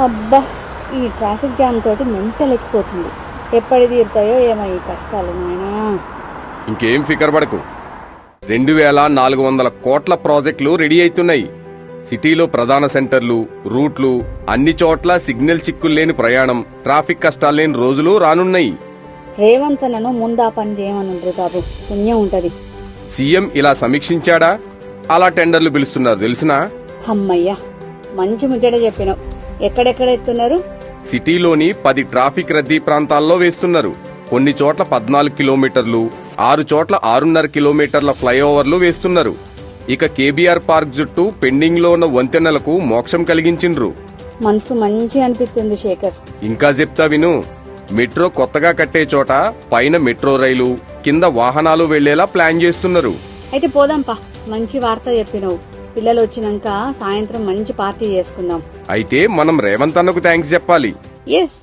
అబ్బా, ఈ traffic jam తోటి మెంటల్ ఎక్కిపోతుంది. ఎప్పటి తీరుతాయో ఏమో ఈ కష్టాలు నాయనా. ఇంకేం ఫికర్ పడకు. 2400 కోట్ల ప్రాజెక్టులు రెడీ అవుతున్నాయి. సిటీలో ప్రధాన సెంటర్లు, రూట్లు, అన్ని చోట్ల సిగ్నల్ చిక్కుల్లేని ప్రయాణం, ట్రాఫిక్ కష్టాల్లేని రోజులు రానున్నాయి. రేవంత్ నన్ను ముందా పని చేయమనుండ్రు బాబు, పుణ్యం ఉంటది. సీఎం ఇలా సమీక్షించాడా? అలా టెండర్లు పిలుస్తున్నారు తెలుసునా? అమ్మయ్యా, మంచి ముచ్చట చెప్పినావు. ఎక్కడెక్కడ ఎత్తున్నారు? సిటీలోని 10 ట్రాఫిక్ రద్దీ ప్రాంతాల్లో వేస్తున్నారు. కొన్ని చోట్ల 14 కిలోమీటర్లు, 6 చోట్ల 6.5 కిలోమీటర్ల ఫ్లైఓవర్లు వేస్తున్నారు. ఇక కేబీఆర్ పార్క్ చుట్టూ పెండింగ్ లో ఉన్న వంతెనలకు మోక్షం కలిగించిండ్రు. మనసుకు మంచి అనిపిస్తుంది శేఖర్. ఇంకా చెప్తా విను. మెట్రో కొత్తగా కట్టే చోట పైన మెట్రో రైలు, కింద వాహనాలు వెళ్లేలా ప్లాన్ చేస్తున్నారు. అయితే పోదాంపా, మంచి వార్త చెప్పినావు. పిల్లలు వచ్చినాక సాయంత్రం మంచి పార్టీ చేసుకుందాం. అయితే మనం రేవంత్ అన్నకు థ్యాంక్స్ చెప్పాలి. ఎస్.